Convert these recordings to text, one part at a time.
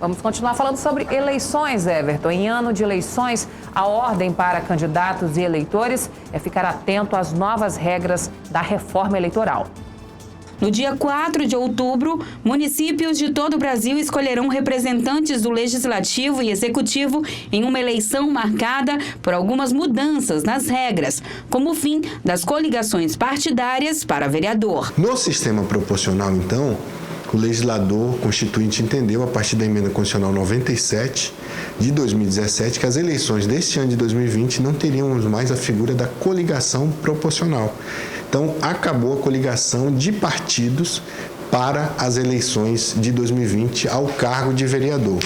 Vamos continuar falando sobre eleições, Everton. Em ano de eleições, a ordem para candidatos e eleitores é ficar atento às novas regras da reforma eleitoral. No dia 4 de outubro, municípios de todo o Brasil escolherão representantes do Legislativo e Executivo em uma eleição marcada por algumas mudanças nas regras, como o fim das coligações partidárias para vereador. No sistema proporcional, então, o legislador constituinte entendeu, a partir da emenda constitucional 97 de 2017, que as eleições deste ano de 2020 não teriam mais a figura da coligação proporcional. Então, acabou a coligação de partidos para as eleições de 2020 ao cargo de vereador.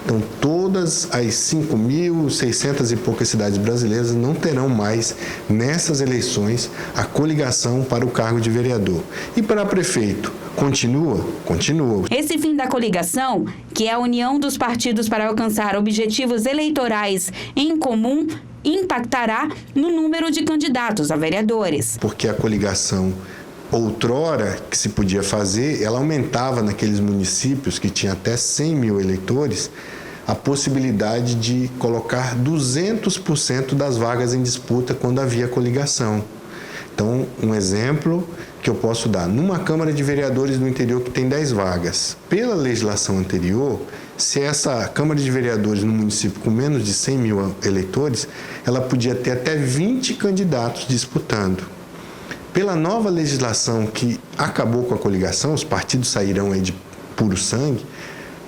Então, todas as 5.600 e poucas cidades brasileiras não terão mais, nessas eleições, a coligação para o cargo de vereador. E para prefeito, continua? Continua. Esse fim da coligação, que é a união dos partidos para alcançar objetivos eleitorais em comum, impactará no número de candidatos a vereadores. Porque a coligação, outrora, que se podia fazer, ela aumentava naqueles municípios que tinham até 100 mil eleitores, a possibilidade de colocar 200% das vagas em disputa quando havia coligação. Então, um exemplo que eu posso dar, numa Câmara de Vereadores do interior que tem 10 vagas, pela legislação anterior, se essa Câmara de Vereadores no município com menos de 100 mil eleitores, ela podia ter até 20 candidatos disputando. Pela nova legislação que acabou com a coligação, os partidos sairão aí de puro sangue,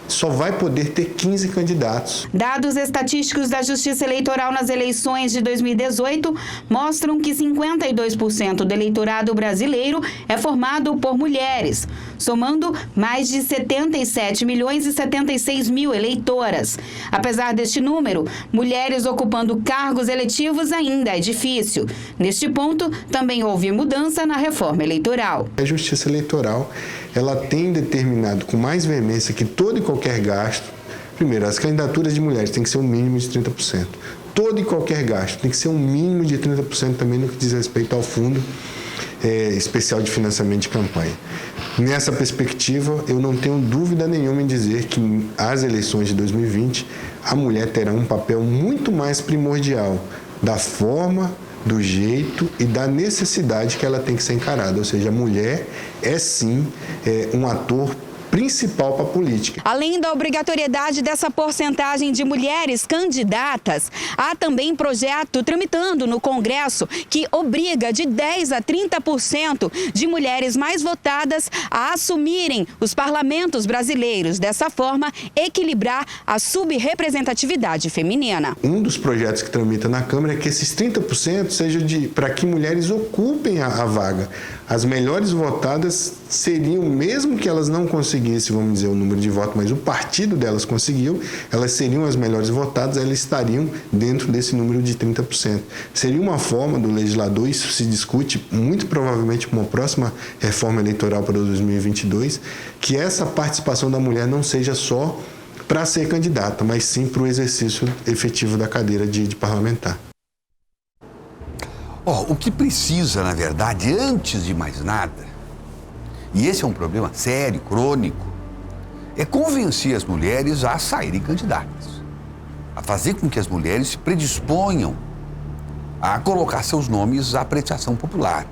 só vai poder ter 15 candidatos. Dados estatísticos da Justiça Eleitoral nas eleições de 2018 mostram que 52% do eleitorado brasileiro é formado por mulheres, somando mais de 77 milhões e 76 mil eleitoras. Apesar deste número, mulheres ocupando cargos eletivos ainda é difícil. Neste ponto, também houve mudança na reforma eleitoral. A Justiça Eleitoral, ela tem determinado com mais veemência que todo e qualquer gasto, primeiro, as candidaturas de mulheres têm que ser um mínimo de 30%. Todo e qualquer gasto tem que ser um mínimo de 30% também no que diz respeito ao Fundo Especial de Financiamento de Campanha. Nessa perspectiva, eu não tenho dúvida nenhuma em dizer que as eleições de 2020, a mulher terá um papel muito mais primordial da forma, do jeito e da necessidade que ela tem que ser encarada. Ou seja, a mulher é sim um ator principal para a política. Além da obrigatoriedade dessa porcentagem de mulheres candidatas, há também projeto tramitando no Congresso que obriga de 10% a 30% de mulheres mais votadas a assumirem os parlamentos brasileiros. Dessa forma, equilibrar a subrepresentatividade feminina. Um dos projetos que tramita na Câmara é que esses 30% seja para que mulheres ocupem a vaga. As melhores votadas seriam, mesmo que elas não conseguissem, vamos dizer, o número de votos, mas o partido delas conseguiu, elas seriam as melhores votadas, elas estariam dentro desse número de 30%. Seria uma forma do legislador, isso se discute muito provavelmente com uma próxima reforma eleitoral para 2022, que essa participação da mulher não seja só para ser candidata, mas sim para o exercício efetivo da cadeira de parlamentar. O que precisa, na verdade, antes de mais nada, e esse é um problema sério, crônico, é convencer as mulheres a saírem candidatas, a fazer com que as mulheres se predisponham a colocar seus nomes à apreciação popular.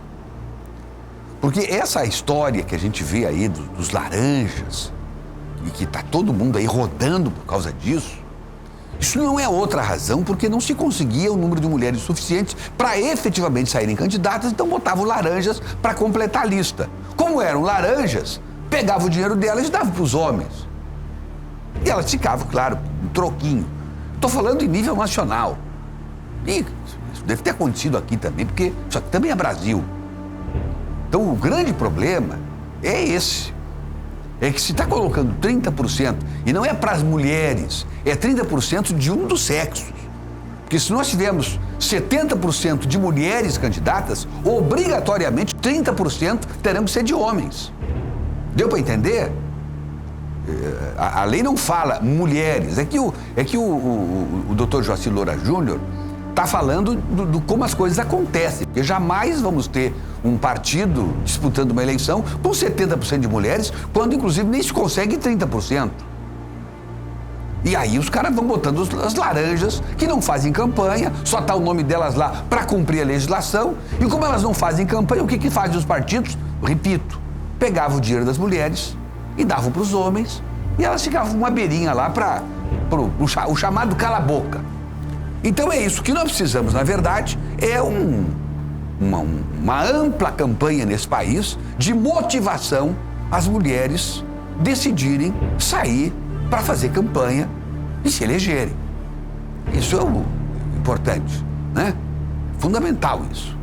Porque essa história que a gente vê aí dos laranjas, e que está todo mundo aí rodando por causa disso, isso não é outra razão porque não se conseguia o número de mulheres suficientes para efetivamente saírem candidatas, então botavam laranjas para completar a lista. Como eram laranjas, pegava o dinheiro delas e dava para os homens. E elas ficavam, claro, um troquinho. Estou falando em nível nacional. E isso deve ter acontecido aqui também, porque isso aqui também é Brasil. Então o grande problema é esse. É que se está colocando 30%, e não é para as mulheres, é 30% de um dos sexos. Porque se nós tivermos 70% de mulheres candidatas, obrigatoriamente 30% terão que ser de homens. Deu para entender? A lei não fala mulheres. É que o Dr. Joacir Loura Júnior está falando do como as coisas acontecem. Porque jamais vamos ter um partido disputando uma eleição com 70% de mulheres, quando inclusive nem se consegue 30%. E aí os caras vão botando as laranjas que não fazem campanha, só tá o nome delas lá para cumprir a legislação. E como elas não fazem campanha, o que fazem os partidos? Repito, pegavam o dinheiro das mulheres e davam para os homens e elas ficavam uma beirinha lá para o chamado cala-boca. Então é isso que nós precisamos, na verdade, é uma ampla campanha nesse país de motivação às mulheres decidirem sair para fazer campanha e se elegerem. Isso é o importante, né? Fundamental isso.